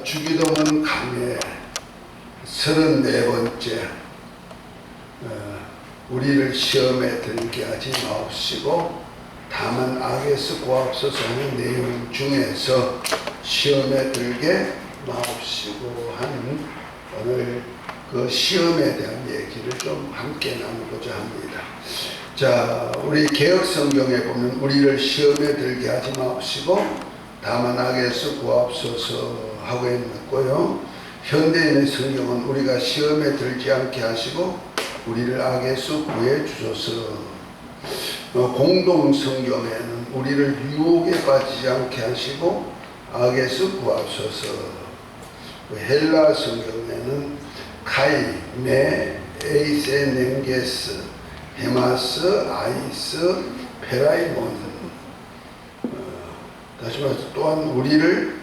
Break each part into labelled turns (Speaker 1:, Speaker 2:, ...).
Speaker 1: 주기도문 강의 34번째 우리를 시험에 들게 하지 마옵시고 다만 악에서 구하옵소서 하는 내용 중에서 시험에 들게 마옵시고 하는 오늘 그 시험에 대한 얘기를 좀 함께 나누고자 합니다. 자, 우리 개혁성경에 보면 우리를 시험에 들게 하지 마옵시고 다만 악에서 구하옵소서 하고 있고요. 현대인의 성경은 우리가 시험에 들지 않게 하시고 우리를 악에서 구해 주소서. 공동 성경에는 우리를 유혹에 빠지지 않게 하시고 악에서 구하옵소서. 헬라 성경에는 카이, 메, 에이세, 넨게스, 헤마스, 아이스, 페라이몬. 다시 말해서 또한 우리를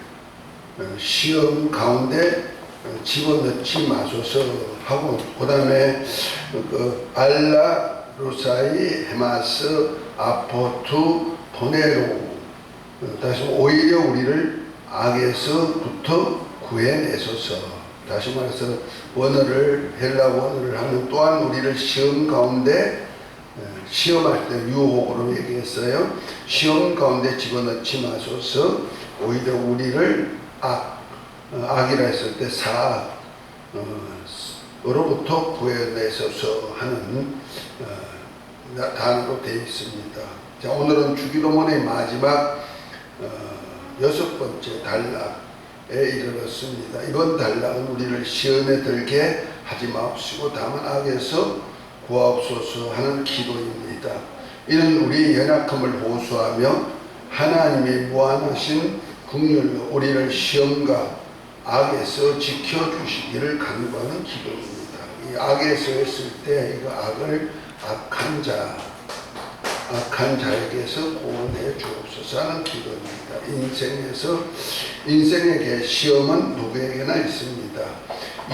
Speaker 1: 시험 가운데 집어넣지 마소서 하고, 그 다음에 알라, 루사이, 헤마스, 아포투, 보네로, 다시 오히려 우리를 악에서부터 구해내소서. 다시 말해서 원어를, 헬라 원어를 하면 또한 우리를 시험 가운데, 시험할 때 유혹으로 얘기했어요. 시험 가운데 집어넣지 마소서. 오히려 우리를 악이라 했을 때 사악으로부터 구해내소서 하는 단어로 되어 있습니다. 자, 오늘은 주기도문의 마지막 6번째 단락에 이르렀습니다. 이번 단락은 우리를 시험에 들게 하지 마옵시고 다만 악에서 구하옵소서 하는 기도입니다. 이는 우리의 연약함을 호소하며 하나님의 무한하신 긍휼로 우리를 시험과 악에서 지켜주시기를 간구하는 기도입니다. 이 악에서 했을 때 이거 악을 악한 자에게서 구원해 주옵소서 하는 기도입니다. 인생에게 시험은 누구에게나 있습니다.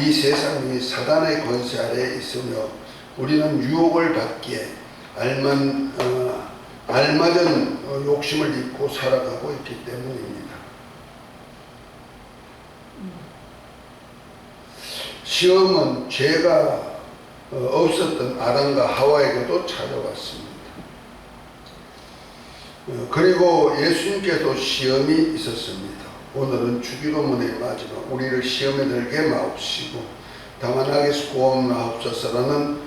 Speaker 1: 이 세상이 사단의 권세 아래에 있으며 우리는 유혹을 받기에 알맞은 욕심을 입고 살아가고 있기 때문입니다. 시험은 죄가 없었던 아담과 하와에게도 찾아왔습니다. 그리고 예수님께도 시험이 있었습니다. 오늘은 주기도문의 마지막 우리를 시험에 들게 마옵시고 다만 악에서 구하옵소서라는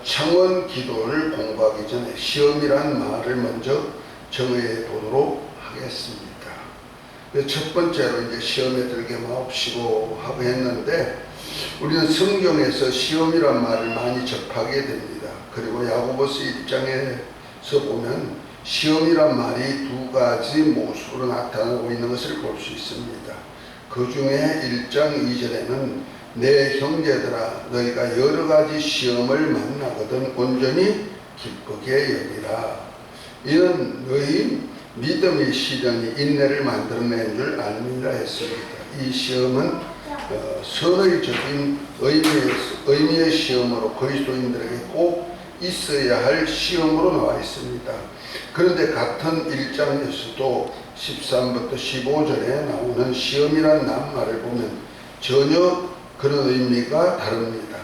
Speaker 1: 청원 기도를 공부하기 전에 시험이란 말을 먼저 정의해 보도록 하겠습니다. 첫 번째로 이제 시험에 들게 마옵시고 하고 했는데 우리는 성경에서 시험이란 말을 많이 접하게 됩니다. 그리고 야고보서 1장에서 보면 시험이란 말이 두 가지 모습으로 나타나고 있는 것을 볼 수 있습니다. 그 중에 1장 2절에는 내 형제들아 너희가 여러 가지 시험을 만나거든 온전히 기쁘게 여기라. 이는 너희 믿음의 시련이 인내를 만들어낸 줄 알미라 했습니다. 이 시험은 선의적인 의미의 시험으로 그리스도인들에게 꼭 있어야 할 시험으로 나와 있습니다. 그런데 같은 1장에서도 13부터 15절에 나오는 시험이란 낱말을 보면 전혀 그런 의미가 다릅니다.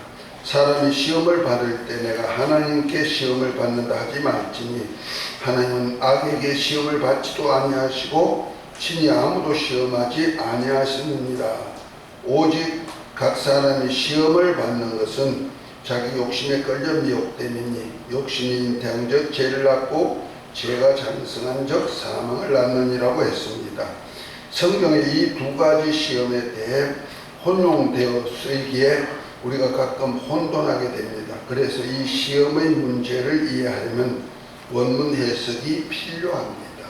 Speaker 1: 사람이 시험을 받을 때 내가 하나님께 시험을 받는다 하지 말지니 하나님은 악에게 시험을 받지도 아니하시고 친히 아무도 시험하지 아니하시느니라. 오직 각 사람이 시험을 받는 것은 자기 욕심에 끌려 미혹됨이니 욕심이 잉태한 적 죄를 낳고 죄가 장성한 적 사망을 낳느니라고 했습니다. 성경에 이 두 가지 시험에 대해 혼용되어 쓰이기에 우리가 가끔 혼돈하게 됩니다. 그래서 이 시험의 문제를 이해하려면 원문 해석이 필요합니다.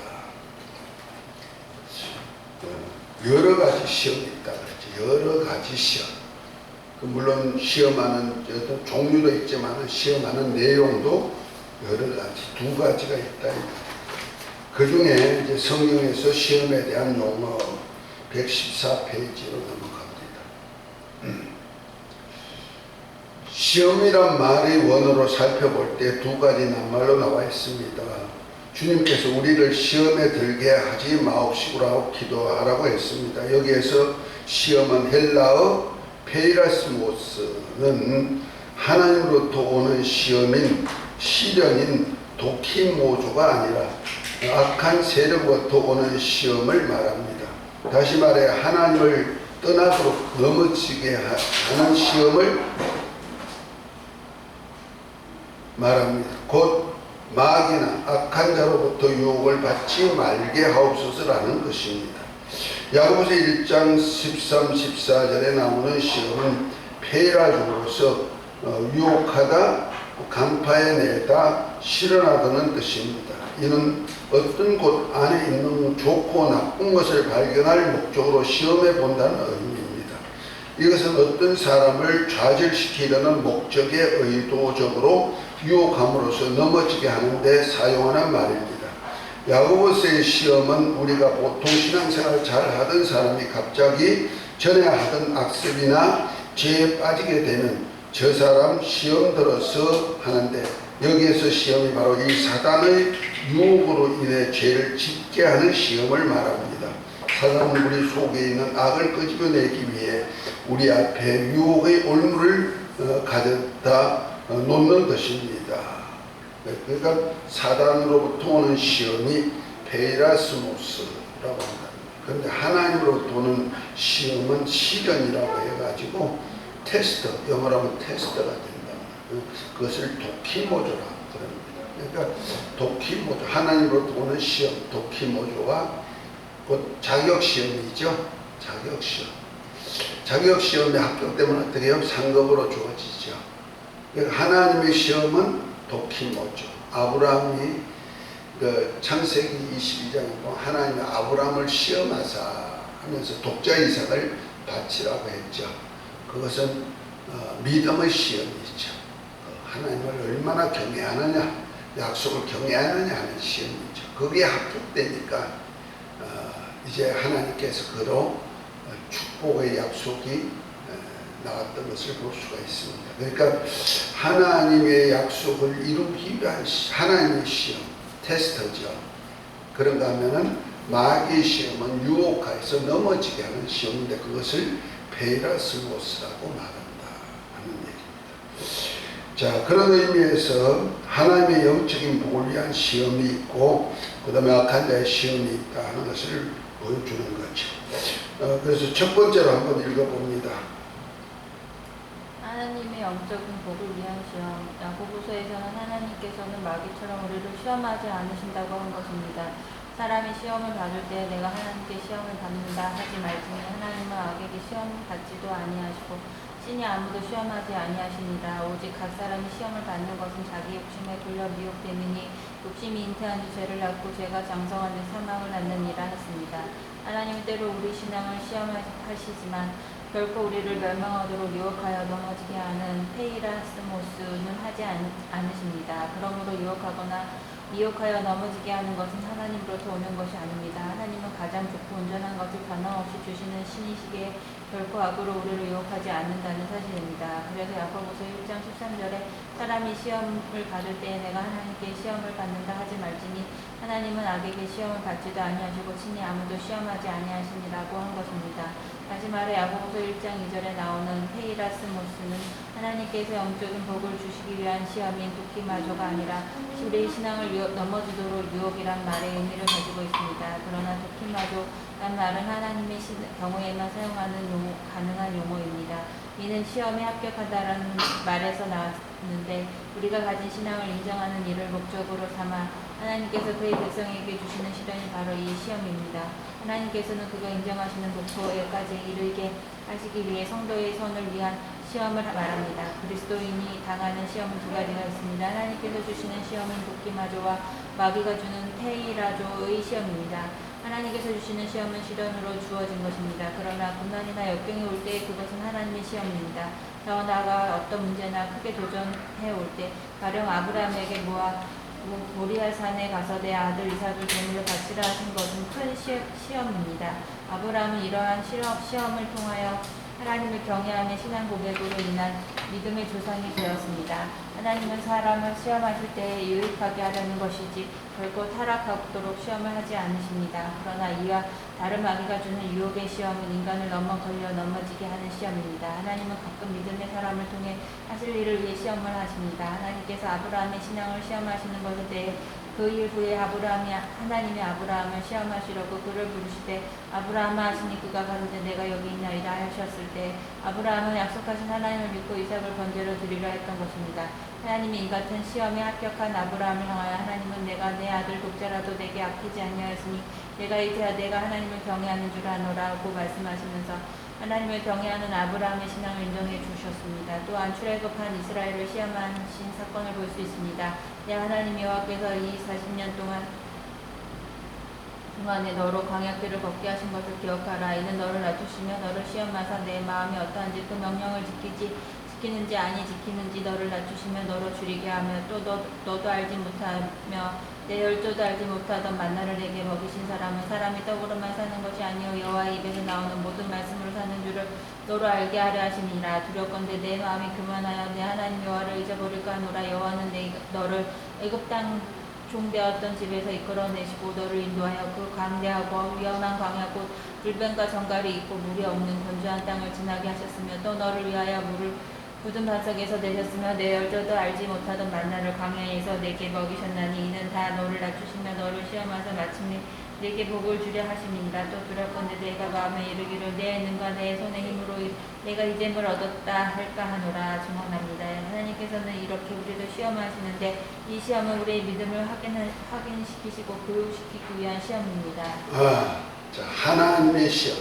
Speaker 1: 여러 가지 시험이 있다 그랬죠. 여러 가지 시험. 물론 시험하는 종류도 있지만 시험하는 내용도 여러 가지, 두 가지가 있다. 그 중에 이제 성경에서 시험에 대한 용어 114페이지로 넘어갑니다. 시험이란 말의 원어로 살펴볼 때 두 가지 낱말로 나와 있습니다. 주님께서 우리를 시험에 들게 하지 마옵시고라고 기도하라고 했습니다. 여기에서 시험은 헬라어 페이라스모스는 하나님으로부터 오는 시험인 시련인 도키모조가 아니라 악한 세력으로부터 오는 시험을 말합니다. 다시 말해 하나님을 떠나도록 넘어지게 하는 시험을 말합니다. 곧 마귀나 악한 자로부터 유혹을 받지 말게 하옵소서라는 것입니다. 야고보서 1장 13, 14절에 나오는 시험은 페이라족으로서 유혹하다, 간파해 내다, 실현하다는 뜻입니다. 이는 어떤 곳 안에 있는 좋고 나쁜 것을 발견할 목적으로 시험해 본다는 의미입니다. 이것은 어떤 사람을 좌절시키려는 목적에 의도적으로 유혹함으로써 넘어지게 하는데 사용하는 말입니다. 야고보서의 시험은 우리가 보통 신앙생활을 잘 하던 사람이 갑자기 전에 하던 악습이나 죄에 빠지게 되면 저 사람 시험 들어서 하는데, 여기에서 시험이 바로 이 사단의 유혹으로 인해 죄를 짓게 하는 시험을 말합니다. 사단은 우리 속에 있는 악을 끄집어내기 위해 우리 앞에 유혹의 올무를 가져다 놓는 것입니다. 그러니까 사단으로부터 오는 시험이 페이라스모스라고 한다. 그런데 하나님으로부터 오는 시험은 시련이라고 해가지고 테스트, 영어로 하면 테스트가 된다. 그것을 도키모조라고 합니다. 그러니까 도키모조, 하나님으로부터 오는 시험, 도키모조가 곧 자격시험이죠. 자격시험. 자격시험에 합격되면 어떻게 해요? 상급으로 주어지죠. 그러니까 하나님의 시험은 도키모조. 아브라함이 그 창세기 22장에 보면 하나님이 아브라함을 시험하사 하면서 독자 이삭을 바치라고 했죠. 그것은 믿음의 시험이죠. 하나님을 얼마나 경외하느냐, 약속을 경외하느냐 하는 시험이죠. 거기에 합격되니까 이제 하나님께서 그로 축복의 약속이 나왔던 것을 볼 수가 있습니다. 그러니까 하나님의 약속을 이루기 위한 하나님의 시험, 테스트죠. 그런가 하면은 마귀의 시험은 유혹하여서 넘어지게 하는 시험인데 그것을 페이라스모스라고 말한다 하는 얘기입니다. 자, 그런 의미에서 하나님의 영적인 복을 위한 시험이 있고 그 다음에 악한 자의 시험이 있다 하는 것을 보여주는 거죠. 그래서 첫 번째로 한번 읽어봅니다.
Speaker 2: 하나님의 영적인 복을 위한 시험. 야고보서에서는 하나님께서는 마귀처럼 우리를 시험하지 않으신다고 한 것입니다. 사람이 시험을 받을 때 내가 하나님께 시험을 받는다 하지 말지니 하나님은 악에게 시험 받지도 아니하시고 신이 아무도 시험하지 아니하시니라. 오직 각 사람이 시험을 받는 것은 자기 욕심에 굴려 미혹됨이니 욕심이 잉태한 지 죄를 낳고 죄가 장성한 지 사망을 낳느니라 했습니다. 하나님은 때로 우리 신앙을 시험하시지만 결코 우리를 멸망하도록 유혹하여 넘어지게 하는 페이라스모스는 하지 않으십니다. 그러므로 유혹하거나 미혹하여 넘어지게 하는 것은 하나님으로부터 오는 것이 아닙니다. 하나님은 가장 좋고 온전한 것을 변함없이 주시는 신이시기에 결코 악으로 우리를 유혹하지 않는다는 사실입니다. 그래서 야고보서 1장 13절에 사람이 시험을 받을 때에 내가 하나님께 시험을 받는다 하지 말지니 하나님은 악에게 시험을 받지도 아니하시고 친히 아무도 시험하지 아니하시니라고 한 것입니다. 다시 말해 야고보서 1장 2절에 나오는 페이라스모스는 하나님께서 영적인 복을 주시기 위한 시험인 도키마조가 아니라 우리의 신앙을 넘어지도록 유혹이란 말의 의미를 가지고 있습니다. 그러나 도키마조란 말은 하나님의 경우에만 사용하는 가능한 용어입니다. 이는 시험에 합격한다라는 말에서 나왔는데 우리가 가진 신앙을 인정하는 일을 목적으로 삼아 하나님께서 그의 백성에게 주시는 시련이 바로 이 시험입니다. 하나님께서는 그가 인정하시는 목표에까지 이르게 하시기 위해 성도의 선을 위한 시험을 말합니다. 그리스도인이 당하는 시험은 두 가지가 있습니다. 하나님께서 주시는 시험은 도끼마조와 마귀가 주는 페이라조의 시험입니다. 하나님께서 주시는 시험은 시련으로 주어진 것입니다. 그러나 고난이나 역경이 올 때 그것은 하나님의 시험입니다. 더 나아가 어떤 문제나 크게 도전해 올 때 가령 아브라함에게 모리아 산에 가서 내 아들 이삭을 제물로 바치라 하신 것은 큰 시험입니다. 아브라함은 이러한 시험을 통하여 하나님을 경외하는 신앙 고백으로 인한 믿음의 조상이 되었습니다. 하나님은 사람을 시험하실 때에 유익하게 하려는 것이지 결코 타락하도록 시험을 하지 않으십니다. 그러나 이와 다른 마귀가 주는 유혹의 시험은 인간을 넘어지게 하는 시험입니다. 하나님은 가끔 믿음의 사람을 통해 하실 일을 위해 시험을 하십니다. 하나님께서 아브라함의 신앙을 시험하시는 것에 대해 그 일 후에 하나님이 아브라함을 시험하시려고 그를 부르시되 아브라함아 하시니 그가 가로되 내가 여기 있나이다 하셨을 때 아브라함은 약속하신 하나님을 믿고 이삭을 번제로 드리려 했던 것입니다. 하나님이 이 같은 시험에 합격한 아브라함을 향하여 하나님은 내가 내 아들 독자라도 내게 아끼지 아니하였으니 내가 이제 내가 하나님을 경외하는 줄 아노라고 말씀하시면서 하나님을 경외하는 아브라함의 신앙을 인정해 주셨습니다. 또한 출애굽한 이스라엘을 시험하신 사건을 볼 수 있습니다. 내 하나님 여호와께서 이 40년 동안에 너로 광야길을 걷게 하신 것을 기억하라. 이는 너를 낮추시며 너를 시험하사 내 마음이 어떠한지 그 명령을 지키는지 아니 지키는지 너를 낮추시며 너로 줄이게 하며 또 너도 알지 못하며 내 열조도 알지 못하던 만나를 내게 먹이신 사람은 사람이 떡으로만 사는 것이 아니요 여호와의 입에서 나오는 모든 말씀으로 사는 줄을 너로 알게 하려 하심이라. 두렵건대 내 마음이 교만하여 내 하나님 여호와를 잊어버릴까 하노라. 여호와는 너를 애굽 땅 종되었던 집에서 이끌어내시고 너를 인도하여 그 광대하고 위험한 광야 곧 불뱀과 정갈이 있고 물이 없는 건조한 땅을 지나게 하셨으며 또 너를 위하여 물을 굳은 반석에서 내셨으며 내 열조도 알지 못하던 만나를 광야에서 내게 먹이셨나니 이는 다 너를 낮추시며 너를 시험하사 마침내 내게 복을 주려 하심이니라. 또 두렵건대 내가 마음에 이르기를 내 능과 내 손의 힘으로 내가 이됨을 얻었다 할까 하노라. 증언합니다. 하나님께서는 이렇게 우리를 시험하시는데 이 시험은 우리의 믿음을 확인시키시고 교육시키기 위한 시험입니다.
Speaker 1: 자, 하나님의 시험,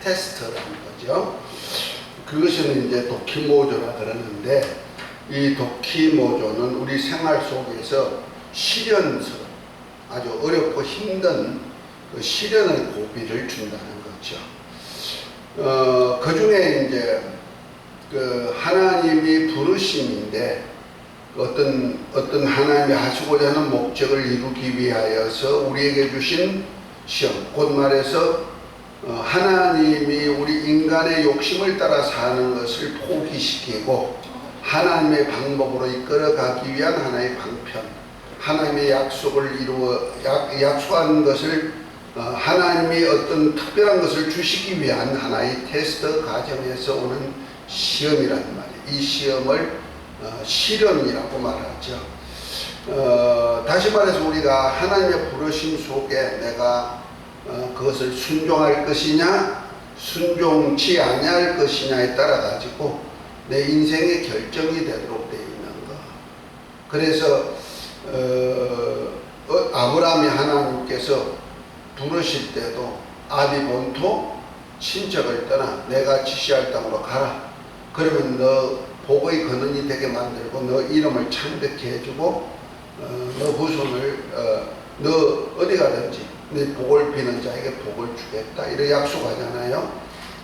Speaker 1: 테스트라는 거죠. 그것은 이제 도키모조라 그러는데 이 도키모조는 우리 생활 속에서 시련스러운 아주 어렵고 힘든 그 시련의 고비를 준다는 거죠. 그 중에 이제 그 하나님이 부르심인데 어떤 하나님이 하시고자 하는 목적을 이루기 위하여서 우리에게 주신 시험, 곧 말해서 하나님이 우리 인간의 욕심을 따라 사는 것을 포기시키고 하나님의 방법으로 이끌어가기 위한 하나의 방편, 하나님의 약속을 약속한 것을 하나님이 어떤 특별한 것을 주시기 위한 하나의 테스트 과정에서 오는 시험이란 말이에요. 이 시험을 시련이라고 말하죠. 다시 말해서 우리가 하나님의 부르심 속에 내가 그것을 순종할 것이냐 순종치 아니할 것이냐에 따라 가지고 내 인생의 결정이 되도록 되어 있는 것. 그래서 아브라함이 하나님께서 부르실 때도 아비본토 친척을 떠나 내가 지시할 땅으로 가라. 그러면 너 복의 근원이 되게 만들고 너 이름을 창백해 해주고 너 후손을 너 어디 가든지 네 복을 비는 자에게 복을 주겠다 이렇게 약속하잖아요.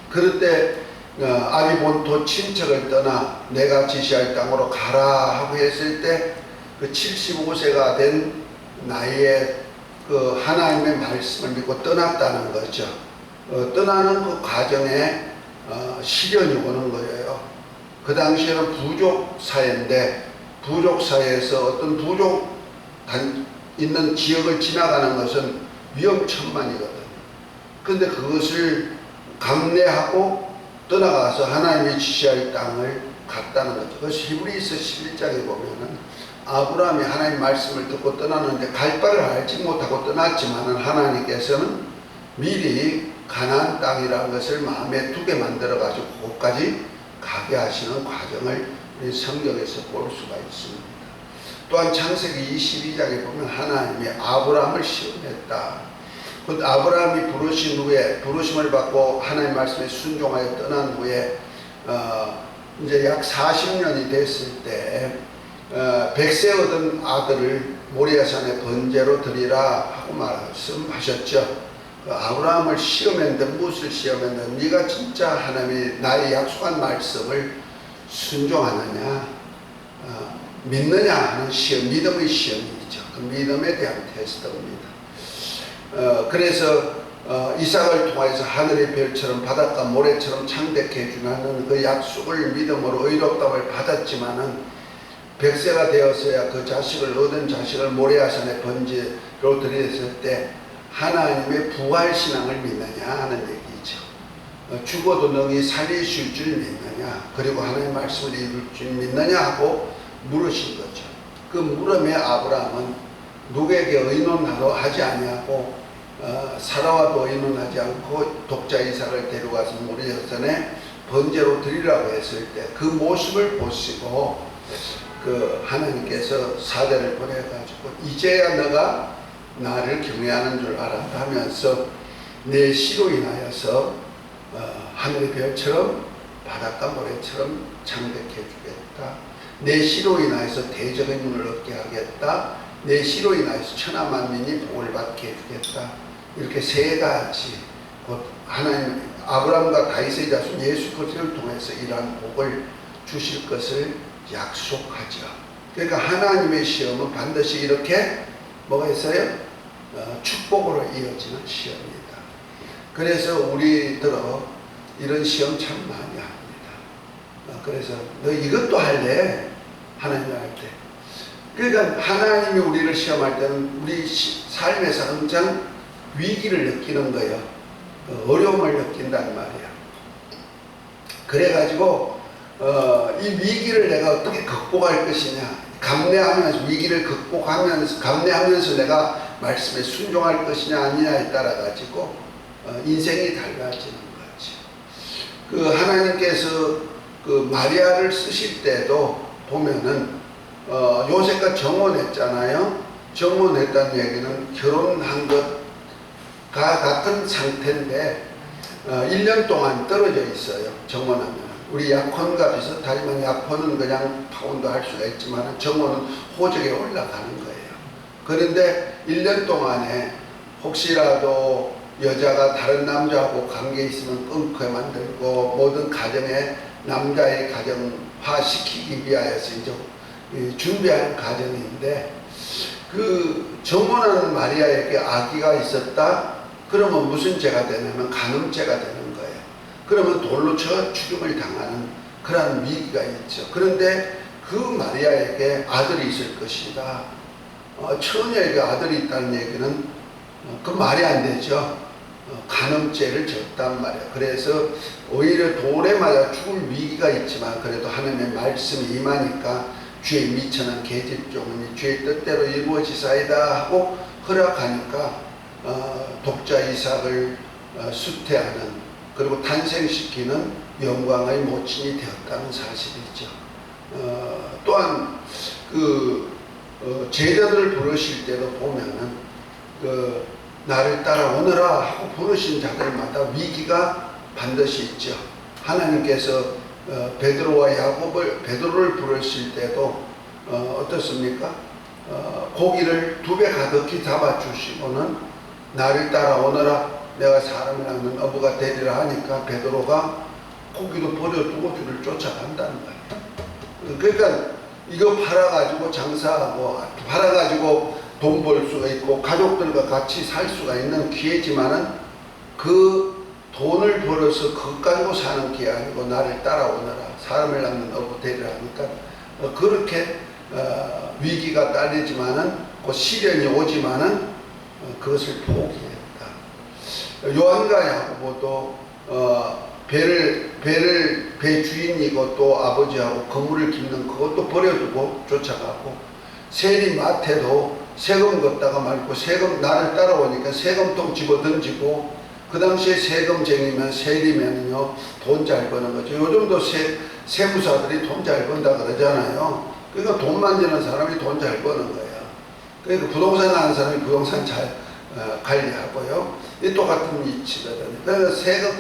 Speaker 1: 그럴 때 아비본토 친척을 떠나 내가 지시할 땅으로 가라 하고 했을 때 그 75세가 된 나이에 그 하나님의 말씀을 믿고 떠났다는 거죠. 떠나는 그 과정에 시련이 오는 거예요. 그 당시에는 부족 사회인데 부족 사회에서 어떤 부족 있는 지역을 지나가는 것은 위험천만이거든. 그런데 그것을 감내하고 떠나가서 하나님이 지시할 땅을 갔다는 거죠. 그래서 히브리서 11장에 보면은 아브라함이 하나님 말씀을 듣고 떠나는데 갈 바를 알지 못하고 떠났지만은 하나님께서는 미리 가나안 땅이라는 것을 마음에 두게 만들어 가지고 그곳까지 가게 하시는 과정을 우리 성경에서 볼 수가 있습니다. 또한 창세기 22장에 보면 하나님이 아브라함을 시험했다. 그 아브라함이 부르신 후에 부르심을 받고 하나님 말씀에 순종하여 떠난 후에 이제 약 40년이 됐을 때 100세 얻은 아들을 모리아산에 번제로 드리라 하고 말씀하셨죠. 그 아브라함을 시험했는데 무엇을 시험했는데 네가 진짜 하나님이 나의 약속한 말씀을 순종하느냐 믿느냐 하는 시험, 믿음의 시험이죠. 그 믿음에 대한 테스트입니다. 그래서 이삭을 통하여서 하늘의 별처럼 바닷가 모래처럼 창대케 해주라는 그 약속을 믿음으로 의롭다함을 받았지만은 100세가 되었어야 그 자식을 얻은 자식을 모레아산의 번제로 드렸을 때 하나님의 부활신앙을 믿느냐 하는 얘기죠. 죽어도 능히 살리실 줄 믿느냐, 그리고 하나님의 말씀을 이룰 줄 믿느냐 하고 물으신 거죠. 그 물음에 아브라함은 누구에게 의논하러 하지 아니하고 사라와도 의논하지 않고 독자 이삭을 데려가서 모리아산에 번제로 드리라고 했을 때 그 모습을 보시고 그 하나님께서 사대를 보내가지고 이제야 너가 나를 경외하는 줄 알았다 하면서 내 시로 인하여서 하늘의 별처럼 바닷가 모래처럼 창백해 주겠다. 내 시로 인하여서 대적의 눈을 얻게 하겠다. 내 시로 인하여서 천하 만민이 복을 받게 해주겠다. 이렇게 세 가지 곧 하나님 아브라함과 다윗의 자손 예수 그리스도를 통해서 이러한 복을 주실 것을 약속하죠. 그러니까 하나님의 시험은 반드시 이렇게 뭐가 있어요? 축복으로 이어지는 시험입니다. 그래서 우리들은 이런 시험 참 많이 합니다. 그래서 너 이것도 할래? 하나님 할 때. 그러니까 하나님이 우리를 시험할 때는 우리 삶에서 항상 위기를 느끼는 거예요. 어려움을 느낀단 말이야. 그래가지고 이 위기를 내가 어떻게 극복할 것이냐, 감내하면서 위기를 극복하면서 감내하면서 내가 말씀에 순종할 것이냐 아니냐에 따라 가지고 인생이 달라지는 거지. 그 하나님께서 그 마리아를 쓰실 때도 보면은 요셉과 정혼했잖아요. 정혼했다는 얘기는 결혼한 것과 같은 상태인데 1년 동안 떨어져 있어요. 정혼하면. 우리 약혼과 비슷하지만 약혼은 그냥 파혼도 할 수가 있지만 정혼은 호적에 올라가는 거예요. 그런데 1년 동안에 혹시라도 여자가 다른 남자하고 관계 있으면 끊게 만들고 모든 가정에 남자의 가정화 시키기 위하여서 이제 준비하는 과정인데 그 정혼하는 마리아에게 아기가 있었다? 그러면 무슨 죄가 되냐면 간음죄가 되는 거예요. 그러면 돌로 쳐 죽임을 당하는 그런 위기가 있죠. 그런데 그 마리아에게 아들이 있을 것이다. 처녀에게 아들이 있다는 얘기는 그 말이 안 되죠. 간음죄를 졌단 말이야. 그래서 오히려 돌에 맞아 죽을 위기가 있지만 그래도 하나님의 말씀이 임하니까 주의 미천한 계집종은 주의 뜻대로 이루어지사이다 하고 허락하니까 독자 이삭을 수태하는 그리고 탄생시키는 영광의 모친이 되었다는 사실이죠. 또한 제자들을 부르실 때도 보면은 나를 따라오너라 하고 부르신 자들마다 위기가 반드시 있죠. 하나님께서 베드로와 베드로를 부르실 때도 어떻습니까? 고기를 2배 가득히 잡아주시고는 나를 따라오너라 내가 사람을 낳는 어부가 되리라 하니까 베드로가 고기도 버려두고 주를 쫓아간다는 거예요. 그러니까 이거 팔아가지고 장사하고 팔아가지고 돈 벌 수가 있고 가족들과 같이 살 수가 있는 기회지만은 그 돈을 벌어서 그것 가지고 사는 게 아니고 나를 따라오너라 사람을 낳는 어부 되리라 하니까 그렇게 위기가 딸리지만은 그 시련이 오지만은 그것을 포기했다. 요한과 야고보도 배 주인이고 또 아버지하고 그물을 깁는 그것도 버려두고 쫓아가고 세리 마태도 세금 걷다가 말고 세금 나를 따라오니까 세금통 집어 던지고 그 당시에 세금쟁이면 세리면요 돈 잘 버는 거죠. 요즘도 세무사들이 돈 잘 번다 그러잖아요. 그러니까 돈 만지는 사람이 돈 잘 버는 거예요. 그러니까 부동산 하는 사람이 부동산 잘 관리하고요. 이 똑같은 이치거든요. 그래서 세금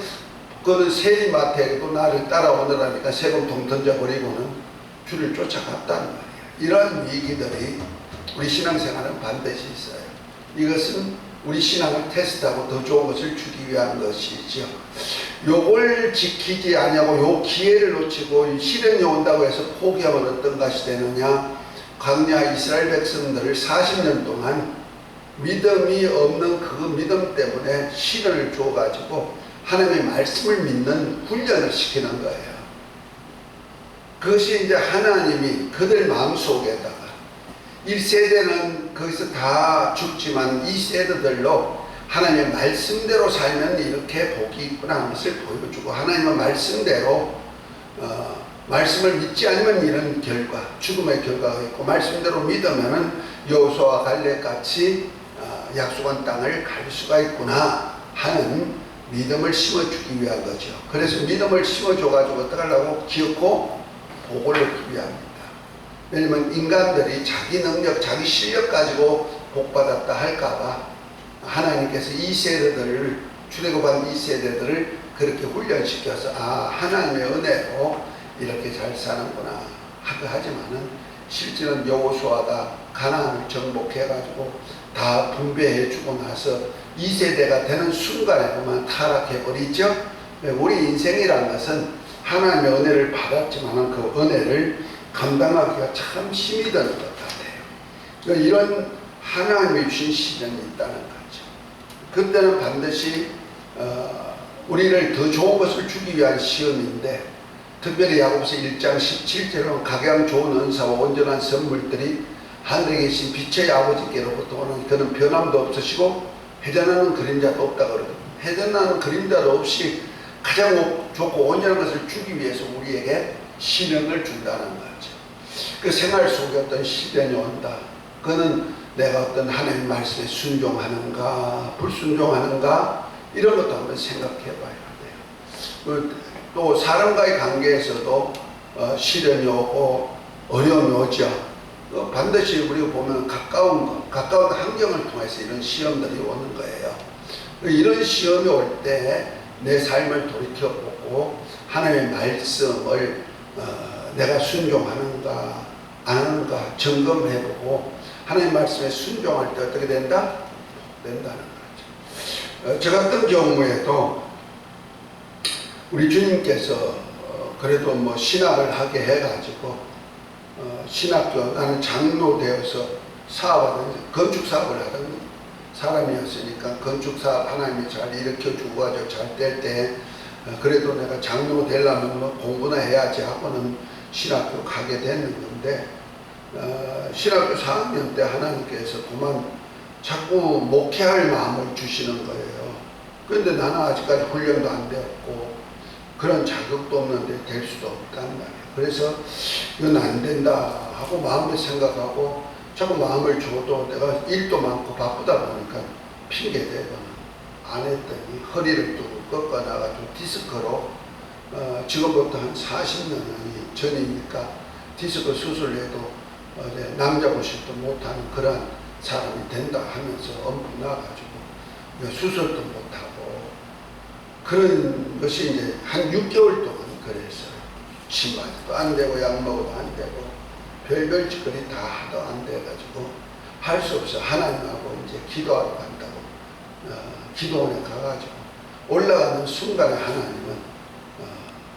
Speaker 1: 그거는 세리 마태도 나를 따라오느라니까 세금통 던져버리고는 주를 쫓아갔다는 말이에요. 이런 위기들이 우리 신앙생활은 반드시 있어요. 이것은 우리 신앙을 테스트하고 더 좋은 것을 주기 위한 것이죠. 요걸 지키지 아니하고 요 기회를 놓치고 시련이 온다고 해서 포기하면 어떤 것이 되느냐. 광야 이스라엘 백성들을 40년 동안 믿음이 없는 그 믿음 때문에 시련을 줘가지고 하나님의 말씀을 믿는 훈련을 시키는 거예요. 그것이 이제 하나님이 그들 마음속에다가 1세대는 거기서 다 죽지만 2세대들로 하나님의 말씀대로 살면 이렇게 복이 있구나 하는 것을 보여주고, 하나님의 말씀대로 말씀을 믿지 않으면 이런 결과, 죽음의 결과가 있고, 말씀대로 믿으면은 여호수아와 갈렙 같이 약속한 땅을 갈 수가 있구나 하는 믿음을 심어주기 위한 거죠. 그래서 믿음을 심어줘가지고 어떻게 하려고? 기업고 복을 얻기 위함입니다. 왜냐면 인간들이 자기 능력, 자기 실력 가지고 복받았다 할까봐 하나님께서 2세대들을, 출애굽한 2세대들을 그렇게 훈련시켜서 하나님의 은혜로 이렇게 잘 사는구나 하지만은 실제는 여호수아가 가나안을 정복해가지고 다 분배해주고 나서 2세대가 되는 순간에 보면 타락해버리죠. 우리 인생이라는 것은 하나님의 은혜를 받았지만은 그 은혜를 감당하기가 참 힘이 드는 것 같아요. 이런 하나님이 주신 시련이 있다는 거죠. 그때는 반드시 우리를 더 좋은 것을 주기 위한 시험인데, 특별히 야고보서 1장 17절은 각양 좋은 은사와 온전한 선물들이 하늘에 계신 빛의 아버지께로부터 오는 그는 변함도 없으시고 회전하는 그림자도 없다 그러거든요. 회전하는 그림자도 없이 가장 좋고 온전한 것을 주기 위해서 우리에게 시련을 준다는 거죠. 그 생활 속에 어떤 시련이 온다. 그는 내가 어떤 하나님의 말씀에 순종하는가 불순종하는가 이런 것도 한번 생각해 봐야 돼요. 또 사람과의 관계에서도 시련이 오고 어려움이 오죠. 반드시 우리가 보면 가까운 환경을 통해서 이런 시험들이 오는 거예요. 이런 시험이 올 때 내 삶을 돌이켜보고 하나님의 말씀을 내가 순종하는가 안 하는가 점검해보고 하나님의 말씀에 순종할 때 어떻게 된다? 된다는 거죠. 저 같은 경우에도 우리 주님께서 그래도 뭐 신학을 하게 해가지고 신학교, 나는 장로 되어서 사업하던, 건축사업을 하던 사람이었으니까 건축사업 하나님이 잘 일으켜주고 가지고 잘 될 때 그래도 내가 장로 되려면 뭐 공부나 해야지 하고는 신학교 가게 됐는 건데, 신학교 4학년 때 하나님께서 그만 자꾸 목회할 마음을 주시는 거예요. 그런데 나는 아직까지 훈련도 안 되었고 그런 자격도 없는데 될 수도 없단 말이에요. 그래서 이건 안 된다 하고 마음을 생각하고 자꾸 마음을 줘도 내가 일도 많고 바쁘다 보니까 핑계대거나 안 했더니 허리를 또 꺾어나가지고 디스크로 지금부터 한 40년이 전이니까 디스크 수술해도 남자 보실도 못하는 그런 사람이 된다 하면서 엄청 나가지고 수술도 못하고 그런 것이 이제 한 6개월 동안 그랬어요. 치마도 안 되고 약 먹어도 안 되고 별별 짓거리 다 하도 안 돼가지고 할 수 없어. 하나님하고 이제 기도하러 간다고 기도원에 가가지고 올라가는 순간에 하나님은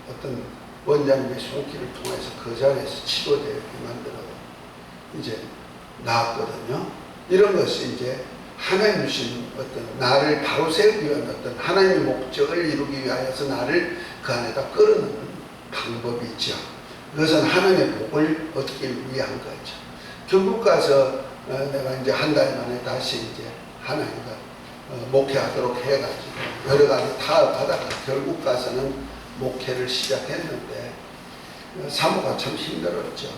Speaker 1: 어떤 원장님의 손길을 통해서 그 자리에서 치료되게 만들어 이제 나았거든요. 이런 것이 이제 하나님 주신 어떤 나를 바로 세우기 위한 어떤 하나님의 목적을 이루기 위하여서 나를 그 안에다 끌어넣는 방법이죠. 그것은 하나님의 복을 얻기 위한 거죠. 결국 가서 내가 이제 한 달 만에 다시 이제 하나님과 목회하도록 해가지고 여러 가지 타협하다가 결국 가서는 목회를 시작했는데 사모가 참 힘들었죠.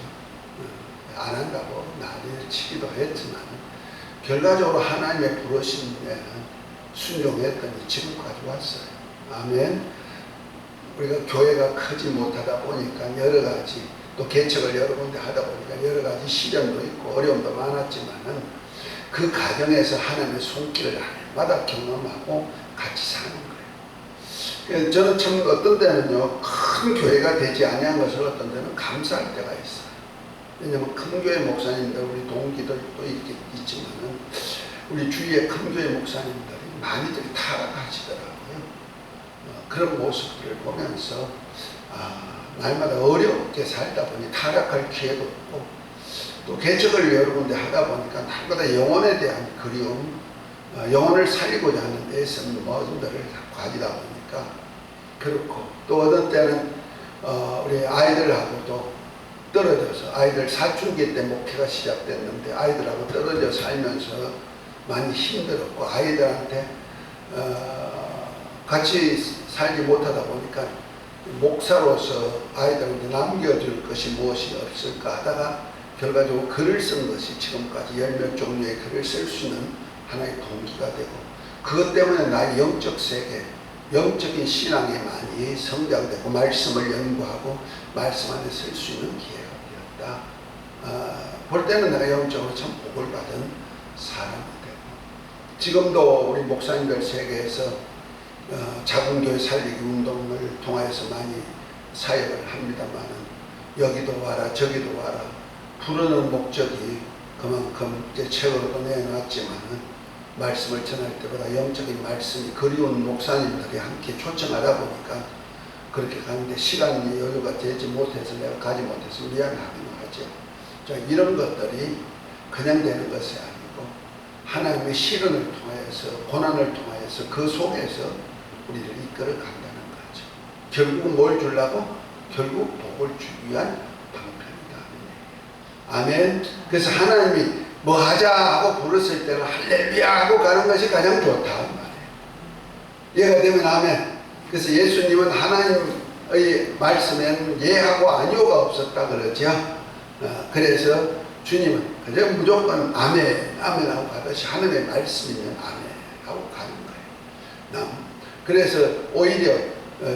Speaker 1: 안 한다고 난리를 치기도 했지만 결과적으로 하나님의 부르심에는 순종했더니 지금까지 왔어요. 아멘. 우리가 교회가 크지 못하다 보니까 여러 가지 또 개척을 여러 군데 하다 보니까 여러 가지 시련도 있고 어려움도 많았지만은 그 과정에서 하나님의 손길을 날마다 경험하고 같이 사는 거예요. 저는 참 어떤 때는요 큰 교회가 되지 아니한 것을 어떤 때는 감사할 때가 있어요. 왜냐하면 큰 교회 목사님들 우리 동기들도 있지만은 우리 주위의 큰 교회 목사님들이 많이들 타락하시더라고요. 그런 모습들을 보면서 날마다 어렵게 살다 보니 타락할 기회도 없고 또 개척을 여러 군데 하다 보니까 날마다 영혼에 대한 그리움, 영혼을 살리고자 하는 데에서는 모든 것을 가지다 보니까 그렇고, 또 어떤 때는 우리 아이들하고도 떨어져서, 아이들 사춘기 때 목회가 시작됐는데 아이들하고 떨어져 살면서 많이 힘들었고, 아이들한테 같이 살지 못하다 보니까 목사로서 아이들한테 남겨줄 것이 무엇이 없을까 하다가 결과적으로 글을 쓴 것이 지금까지 10몇 종류의 글을 쓸 수 있는 하나의 동기가 되고, 그것 때문에 나의 영적 세계, 영적인 신앙에 많이 성장되고 말씀을 연구하고 말씀 안에 쓸 수 있는 기회가 되었다. 볼 때는 내가 영적으로 참 복을 받은 사람이 되고, 지금도 우리 목사님들 세계에서 작은 교회 살리기 운동을 통하여서 많이 사역을 합니다만, 여기도 와라 저기도 와라 부르는 목적이 그만큼 이제 책으로도 내놨지만은 말씀을 전할 때보다 영적인 말씀이 그리운 목사님들이 함께 초청하다 보니까 그렇게 가는데, 시간이 여유가 되지 못해서 내가 가지 못해서 미안하기는 하죠. 자, 이런 것들이 그냥 되는 것이 아니고 하나님의 시련을 통하여서, 고난을 통하여서 그 속에서 우리를 이끌어 간다는 거죠. 결국 뭘 주려고? 결국 복을 주기 위한 방편이다. 아멘. 그래서 하나님이 뭐 하자 하고 부르실 때는 할렐루야 하고 가는 것이 가장 좋다 말이에요. 이해가 되면 아멘. 그래서 예수님은 하나님의 말씀에는 예하고 아니오가 없었다 그러죠. 그래서 주님은 그저 무조건 아멘 아멘 하고 가듯이 하나님의 말씀이면 아멘 하고 가는 거예요. 그래서 오히려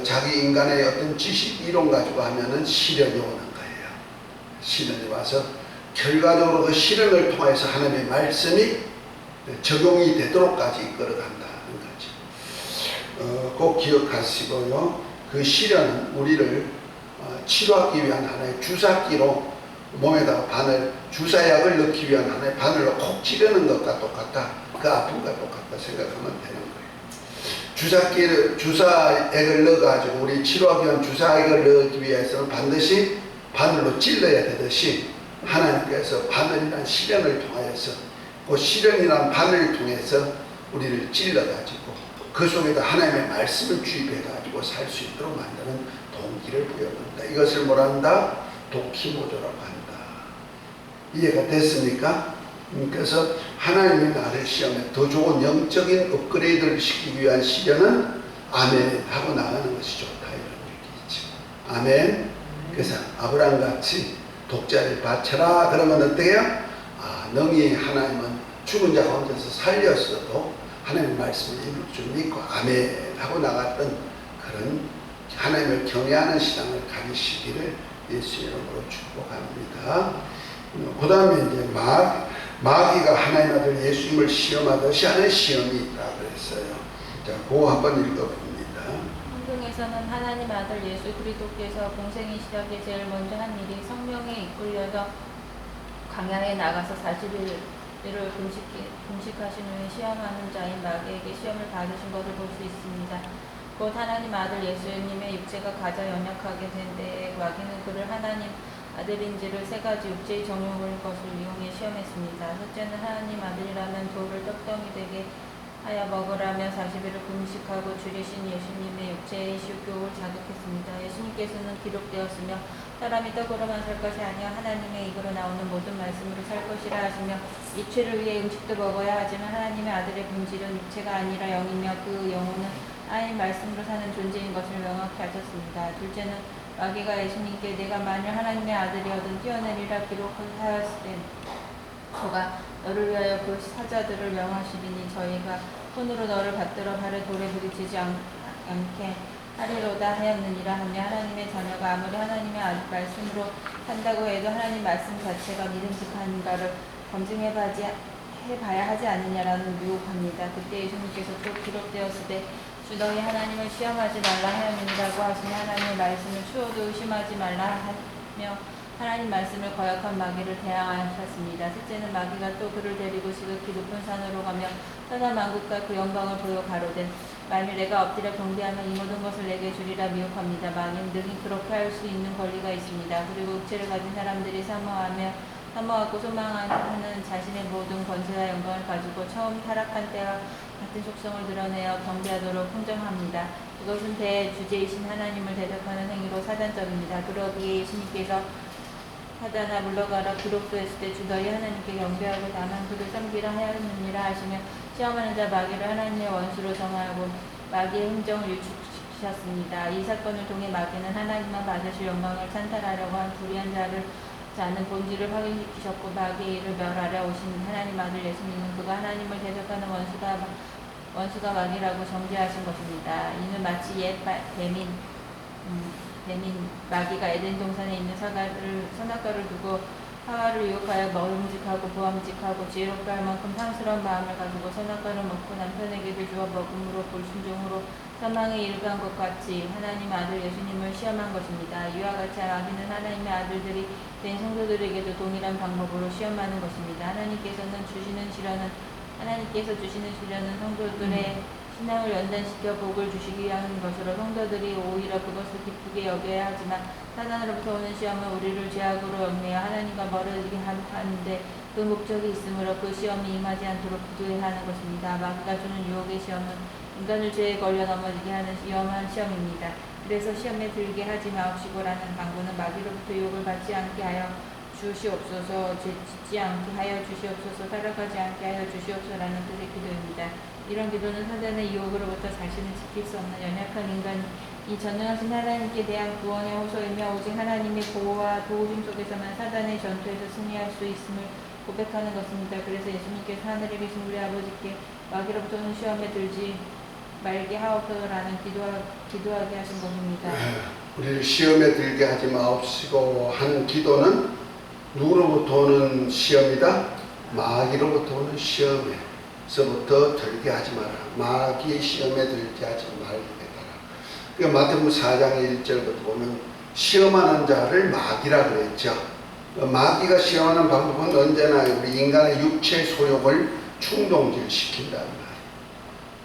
Speaker 1: 자기 인간의 어떤 지식 이론 가지고 하면은 시련이 오는 거예요. 시련이 와서 결과적으로 그 시련을 통해서 하나님의 말씀이 적용이 되도록까지 이끌어간다는 거죠. 꼭 기억하시고요. 그 시련은 우리를 치료하기 위한 하나의 주사기로, 몸에다가 바늘, 주사약을 넣기 위한 하나의 바늘로 콕 찌르는 것과 똑같다. 그 아픔과 똑같다 생각하면 되는 거예요. 주사액을 넣어가지고 우리 치료하기 위한 주사액을 넣기 위해서는 반드시 바늘로 찔러야 되듯이, 하나님께서 바늘이란 시련을 통하여서, 그 시련이란 바늘을 통해서 우리를 찔러가지고 그 속에다 하나님의 말씀을 주입해가지고 살 수 있도록 만드는 동기를 부여한다. 이것을 뭐란다? 도키모조라고 한다. 이해가 됐습니까? 그래서 하나님이 나를 시험에 더 좋은 영적인 업그레이드를 시키기 위한 시련은 아멘 하고 나가는 것이 좋다, 이런 얘기죠. 아멘. 그래서 아브라함같이 독자를 바쳐라 그러면 어때요? 능히 하나님은 죽은 자 가운데서 살렸어도 하나님의 말씀을 이룰 줄 믿고 아멘 하고 나갔던 그런 하나님을 경외하는 신앙을 가지시기를 예수 이름으로 축복합니다. 그 다음에 이제 마귀가 하나님 아들 예수님을 시험하듯이 하는 시험이 있다 그랬어요. 자, 그거 한번 읽어봅니다.
Speaker 2: 성경에서는 하나님 아들 예수 그리스도께서 공생의 시작에 제일 먼저 한 일이 성령에 이끌려서 광야에 나가서 40일을 금식하신 후에 시험하는 자인 마귀에게 시험을 받으신 것을 볼 수 있습니다. 곧 하나님 아들 예수님의 육체가 가장 연약하게 된 때에 마귀는 그를 하나님 아들인지를 세 가지 육체의 정욕을 것을 이용해 시험했습니다. 첫째는 하나님 아들이라면 돌을 떡덩이 되게 하여 먹으라며 40일을 금식하고 줄이신 예수님의 육체의 식욕을 자극했습니다. 예수님께서는 기록되었으며 사람이 떡으로만 살 것이 아니라 하나님의 입으로 나오는 모든 말씀으로 살 것이라 하시며, 육체를 위해 음식도 먹어야 하지만 하나님의 아들의 본질은 육체가 아니라 영이며 그 영혼은 하나님 말씀으로 사는 존재인 것을 명확히 하셨습니다. 둘째는 마귀가 예수님께 내가 만일 하나님의 아들이어든 뛰어내리라 기록하였을 때 저가 너를 위하여 그 사자들을 명하시리니 저희가 손으로 너를 받들어 발에 돌에 부딪히지 않게 하리로다 하였느니라 하며, 하나님의 자녀가 아무리 하나님의 말씀으로 산다고 해도 하나님 말씀 자체가 믿음직한가를 검증해봐야 하지 않느냐라는 유혹합니다. 그때 예수님께서 또 기록되었을 때 주 너희 하나님을 시험하지 말라 하였느니라고 하시며, 하나님의 말씀을 추호도 의심하지 말라 하며 하나님 말씀을 거역한 마귀를 대항하셨습니다. 셋째는 마귀가 또 그를 데리고 지극히 높은 산으로 가며 천하 만국과 그 영광을 보여 가로되 만일 내가 엎드려 경배하면 이 모든 것을 내게 주리라 미혹합니다. 마귀는 능히 그렇게 할 수 있는 권리가 있습니다. 그리고 육체를 가진 사람들이 사모하며 사모하고 소망하는 자신의 모든 권세와 영광을 가지고 처음 타락한 때와 같은 속성을 드러내어 경배하도록 흥정합니다. 이것은 대주제이신 하나님을 대적하는 행위로 사단적입니다. 그러기에 예수님께서 사단아 물러가라 기록되었을 때 주 너희 하나님께 경배하고 다만 그를 섬기라 하였느니라 하시며 시험하는 자 마귀를 하나님의 원수로 정하고 마귀의 흥정을 유축시켰습니다. 이 사건을 통해 마귀는 하나님만 받으실 영광을 찬탈하려고 한 불의한 자는 본질을 확인시키셨고 마귀의 일을 멸하려 오신 하나님 아들 예수님은 그가 하나님을 대적하는 원수가 마귀라고 정죄하신 것입니다. 이는 마치 옛 뱀인 마귀가 에덴 동산에 있는 선악과를 두고 하와를 유혹하여 먹음직하고 보암직하고 지혜롭게 할 만큼 탐스러운 마음을 가지고 선악과를 먹고 남편에게도 주어 먹음으로 불순종으로 사망에 이르게 한 것 같이 하나님 아들 예수님을 시험한 것입니다. 이와 같이 마귀는 하나님의 아들들이 된 성도들에게도 동일한 방법으로 시험하는 것입니다. 하나님께서 주시는 시련은 성도들의 신앙을 연단시켜 복을 주시기 위한 것으로 성도들이 오히려 그것을 기쁘게 여겨야 하지만 사단으로부터 오는 시험은 우리를 죄악으로 얽매여 하나님과 멀어지게 하는데 그 목적이 있으므로 그 시험이 임하지 않도록 기도해야 하는 것입니다. 마귀가 주는 유혹의 시험은 인간을 죄에 걸려 넘어지게 하는 위험한 시험입니다. 그래서 시험에 들게 하지 마옵시고라는 강구는 마귀로부터 유혹을 받지 않게 하여 주시옵소서, 죄 짓지 않게 하여 주시옵소서, 타락하지 않게 하여 주시옵소서라는 뜻의 기도입니다. 이런 기도는 사단의 유혹으로부터 자신을 지킬 수 없는 연약한 인간이 전능하신 하나님께 대한 구원의 호소이며 오직 하나님의 보호와 도우심 속에서만 사단의 전투에서 승리할 수 있음을 고백하는 것입니다. 그래서 예수님께서 하늘에 계신 우리 아버지께 마귀로부터 오는 시험에 들지 말게 하옵소서라는 기도하게 하신 것입니다.
Speaker 1: 우리를 시험에 들게 하지 마옵시고 하는 기도는 누구로부터 오는 시험이다? 마귀로부터 오는 시험에서부터 들게 하지 마라. 마귀의 시험에 들게 하지 말겠다. 그러니까 마태복음 4장 1절부터 보면 시험하는 자를 마귀라 그랬죠. 마귀가 시험하는 방법은 언제나 우리 인간의 육체 소욕을 충동질시킨다는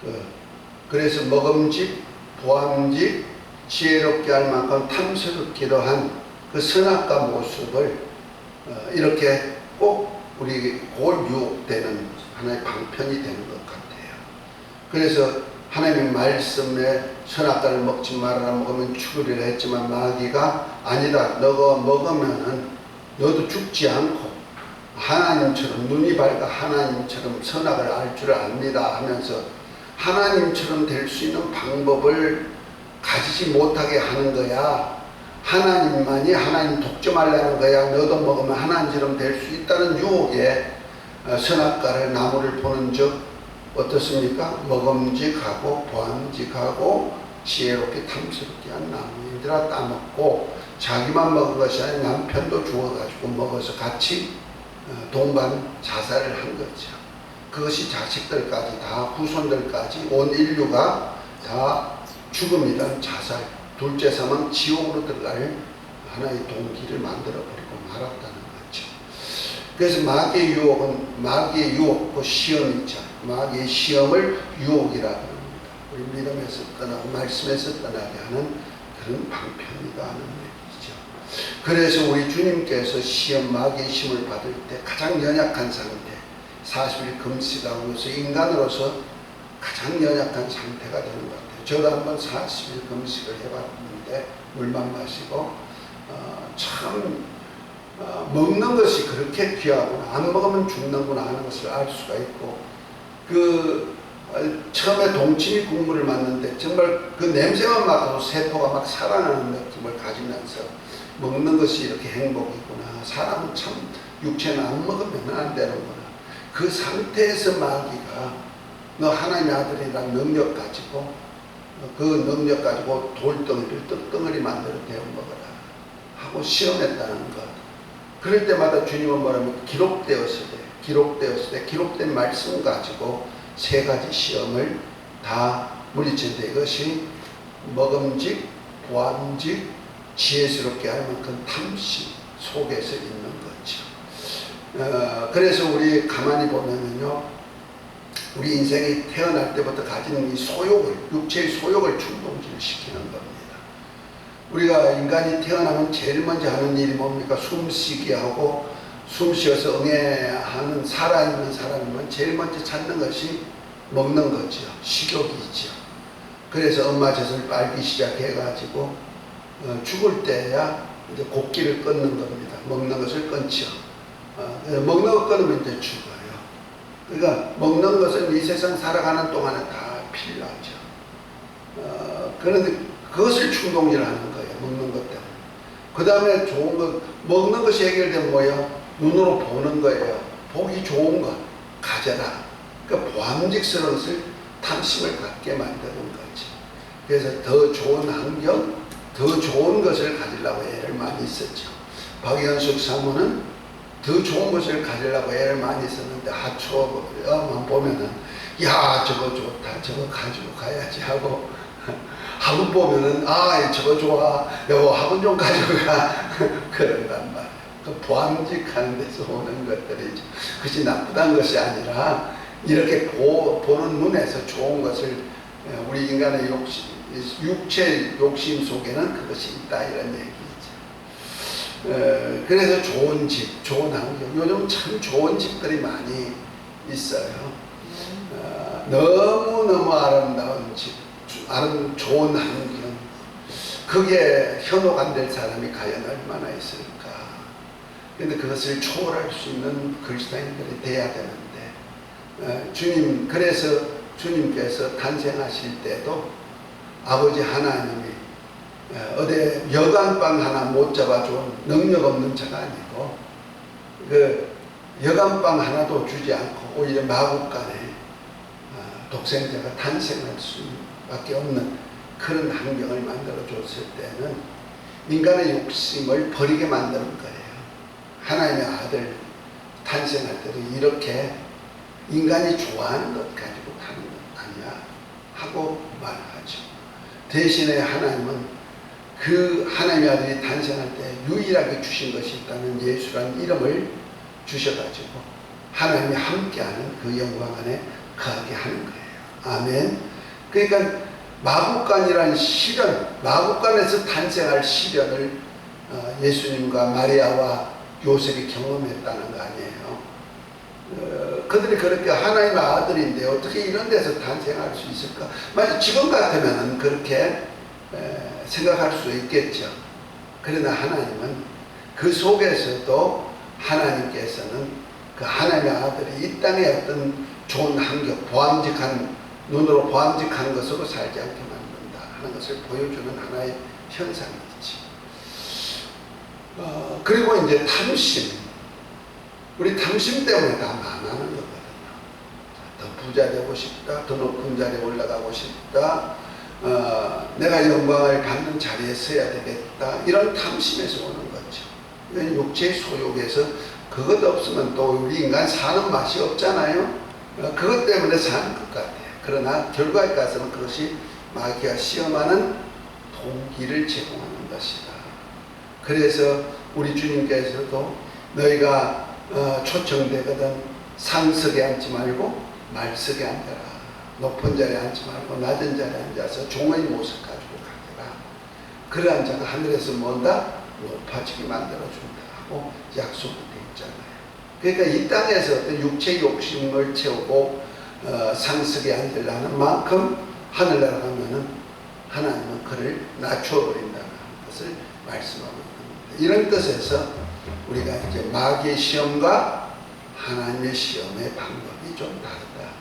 Speaker 1: 말이에요. 그래서 먹음직, 보암직, 지혜롭게 할 만큼 탐스럽기도 한 그 선악과 모습을 이렇게 꼭 우리 그걸 유혹되는 하나의 방편이 되는 것 같아요. 그래서 하나님의 말씀에 선악과를 먹지 말아라, 먹으면 죽으리라 했지만 마귀가 아니다, 너가 먹으면은 너도 죽지 않고 하나님처럼 눈이 밝아 하나님처럼 선악을 알 줄 압니다 하면서 하나님처럼 될 수 있는 방법을 가지지 못하게 하는 거야. 하나님만이 하나님 독점하려는 거야. 너도 먹으면 하나님처럼 될 수 있다는 유혹에 선악과를 나무를 보는 즉 어떻습니까? 먹음직하고 보암직하고 지혜롭게 탐스럽게 한 나무인들아 따먹고 자기만 먹은 것이 아니라 남편도 주워가지고 먹어서 같이 동반 자살을 한 거죠. 그것이 자식들까지 다 후손들까지 온 인류가 다 죽음이란 자살, 둘째 사망 지옥으로 들어갈 하나의 동기를 만들어버리고 말았다는 거죠. 그래서 마귀의 유혹, 그 시험이죠. 마귀의 시험을 유혹이라고 합니다. 우리 믿음에서 떠나고 말씀에서 떠나게 하는 그런 방편이다 하는 얘기죠. 그래서 우리 주님께서 마귀의 시험을 받을 때 가장 연약한 상태, 40일 금식하면서 인간으로서 가장 연약한 상태가 되는 것 같아요. 저도 한번 40일 금식을 해봤는데 물만 마시고 먹는 것이 그렇게 귀하구나, 안 먹으면 죽는구나 하는 것을 알 수가 있고 처음에 동치미 국물을 맞는데 정말 그 냄새만 맡아도 세포가 막 살아나는 느낌을 가지면서 먹는 것이 이렇게 행복이구나, 사람은 참 육체는 안 먹으면 안 되는구나, 그 상태에서 마귀가 너 하나님의 아들이란 능력 가지고 그 능력 가지고 돌덩이를 떡덩어리 만들어 데워 먹어라 하고 시험했다는 것. 그럴 때마다 주님은 뭐라면 기록되었을 때 기록된 말씀 가지고 세 가지 시험을 다 물리치는데 이것이 먹음직, 보암직, 지혜스럽게 할 만큼 탐심 속에서 있는 거죠. 그래서 우리 가만히 보면은요, 우리 인생이 태어날 때부터 가지는 이 소욕을, 육체의 소욕을 충동시키는 겁니다. 우리가 인간이 태어나면 제일 먼저 하는 일이 뭡니까? 숨쉬기 하고 숨 쉬어서 응애하는 살아있는 사람이면 제일 먼저 찾는 것이 먹는 거지요. 식욕이지요. 그래서 엄마 젖을 빨기 시작해가지고 죽을 때야 이제 곡기를 끊는 겁니다. 먹는 것을 끊지요. 먹는 것 끊으면 이제 죽어요. 그러니까 먹는 것은 이 세상 살아가는 동안에 다 필요하죠. 그런데 그것을 충동질하는 거예요. 먹는 것 때문에. 그 다음에 좋은 것, 먹는 것이 해결되면 뭐예요? 눈으로 보는 거예요. 보기 좋은 것 가져라. 그러니까 보암직스러운 것을 탐심을 갖게 만드는 거지. 그래서 더 좋은 환경, 더 좋은 것을 가지려고 애를 많이 썼죠. 박연숙 사모는 더 좋은 것을 가지려고 애를 많이 썼는데 하초만 보면은 야 저거 좋다, 저거 가지고 가야지 하고 학원 보면은 아 저거 좋아, 여보 학원 좀 가지고 가 그런단 말이에요. 그 보암직하는 데서 오는 것들이죠. 그것이 나쁘다는 것이 아니라 이렇게 보는 눈에서 좋은 것을 우리 인간의 욕심, 육체 욕심 속에는 그것이 있다 이런 얘기죠. 그래서 좋은 집, 좋은 환경, 요즘 참 좋은 집들이 많이 있어요. 너무너무 아름다운 집, 좋은 환경, 그게 현혹 안 될 사람이 과연 얼마나 있을까. 근데 그것을 초월할 수 있는 그리스도인들이 돼야 되는데 주님, 그래서 주님께서 탄생하실 때도 아버지 하나님이 어디 여간빵 하나 못 잡아준 능력 없는 자가 아니고 그 여간빵 하나도 주지 않고 오히려 마국간에 독생자가 탄생할 수밖에 없는 그런 환경을 만들어 줬을 때는 인간의 욕심을 버리게 만드는 거예요. 하나님의 아들 탄생할 때도 이렇게 인간이 좋아하는 것 가지고 가는 것 아니야 하고 말하죠. 대신에 하나님은 그 하나님의 아들이 탄생할 때 유일하게 주신 것이 있다는 예수라는 이름을 주셔가지고 하나님이 함께하는 그 영광 안에 거하게 하는 거예요. 아멘. 그러니까 마국간이라는 시련, 마국간에서 탄생할 시련을 예수님과 마리아와 요셉이 경험했다는 거 아니에요. 그들이 그렇게 하나님의 아들인데 어떻게 이런 데서 탄생할 수 있을까? 만약 지금 같으면 그렇게 생각할 수 있겠죠. 그러나 하나님은 그 속에서도 하나님께서는 그 하나님의 아들이 이 땅에 어떤 좋은 환경, 보암직한 눈으로 보암직한 것으로 살지 않게 만든다 하는 것을 보여주는 하나의 현상이지. 그리고 이제 탐심. 우리 탐심 때문에 다 망하는 거거든요. 더 부자 되고 싶다, 더 높은 자리에 올라가고 싶다, 내가 영광을 받는 자리에 서야 되겠다, 이런 탐심에서 오는 거죠. 육체의 소욕에서 그것 없으면 또 우리 인간 사는 맛이 없잖아요. 그것 때문에 사는 것 같아요. 그러나 결과에 가서는 그것이 마귀가 시험하는 동기를 제공하는 것이다. 그래서 우리 주님께서도 너희가 초청되거든 상석에 앉지 말고 말석에 앉아라. 높은 자리에 앉지 말고 낮은 자리에 앉아서 종의 모습 가지고 가거라. 그러한 자가 하늘에서 뭔다? 높아지게 만들어준다 하고 약속이 되어 있잖아요. 그러니까 이 땅에서 어떤 육체의 욕심을 채우고 상석에 앉으려는 만큼 하늘나라 가면은 하나님은 그를 낮춰버린다는 것을 말씀하고 있습니다. 이런 뜻에서 우리가 이제 마귀의 시험과 하나님의 시험의 방법이 좀 다르다.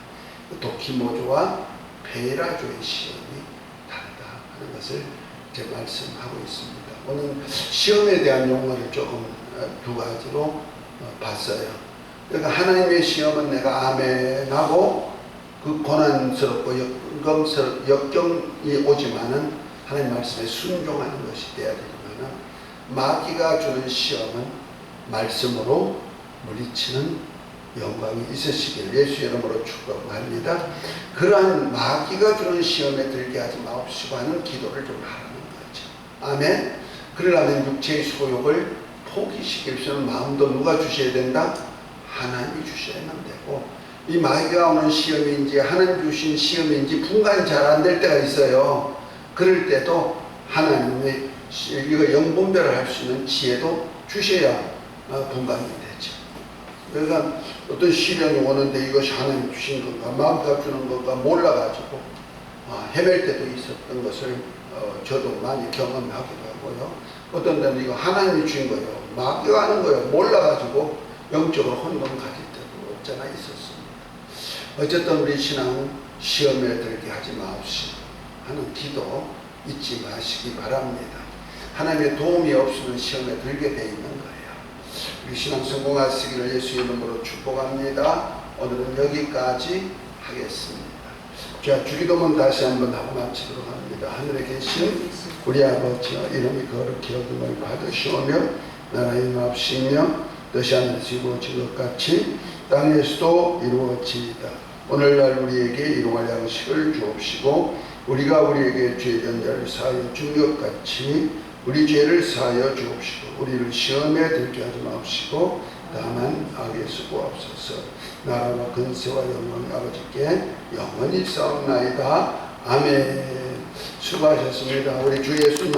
Speaker 1: 도키모조와 베라조의 시험이 다르다 하는 것을 이제 말씀하고 있습니다. 오늘 시험에 대한 용어를 조금 두 가지로 봤어요. 그러니까 하나님의 시험은 내가 아멘하고 그 고난스럽고 역경이 오지만은 하나님 말씀에 순종하는 것이 되어야 되지만은 마귀가 주는 시험은 말씀으로 물리치는 영광이 있으시기를 예수 이름으로 축복합니다. 그러한 마귀가 주는 시험에 들게 하지 마옵시고 하는 기도를 좀 하라는 거죠. 아멘. 그러려면 육체의 소욕을 포기시킬 수 있는 마음도 누가 주셔야 된다? 하나님이 주셔야만 되고, 이 마귀가 오는 시험인지 하나님 주신 시험인지 분간이 잘 안 될 때가 있어요. 그럴 때도 하나님의 이거 영분별을 할 수 있는 지혜도 주셔야 분간이 되죠. 그러니까 어떤 시련이 오는데 이것이 하나님 주신 건가, 마음껏 주는 건가 몰라가지고 헤맬 때도 있었던 것을 저도 많이 경험하기도 하고요. 어떤 데는 이거 하나님이 주신 거예요. 맡겨가는 거예요. 몰라가지고 영적으로 혼돈 가질 때도 없잖아 있었습니다. 어쨌든 우리 신앙은 시험에 들게 하지 마옵시고 하는 기도 잊지 마시기 바랍니다. 하나님의 도움이 없으면 시험에 들게 돼 있는 거예요. 우리 신앙 성공하시기를 예수 이름으로 축복합니다. 오늘은 여기까지 하겠습니다. 자, 주기도문 다시 한번 하고 마치도록 합니다. 하늘에 계신 우리 아버지여, 이름이 거룩히 여김을 받으시오며 나라의 임하옵시며 뜻이 하늘에서 이루어진 것 같이 땅에서도 이루어지이다. 오늘날 우리에게 일용할 양식을 주옵시고 우리가 우리에게 죄된 자를 사하여 준 것 같이 우리 죄를 사하여 주옵시고 우리를 시험에 들게 하지 마옵시고 다만 악에서 구하옵소서. 나라와 근세와 영광 아버지께 영원히 싸움나이다. 아멘. 수고하셨습니다. 우리 주 예수님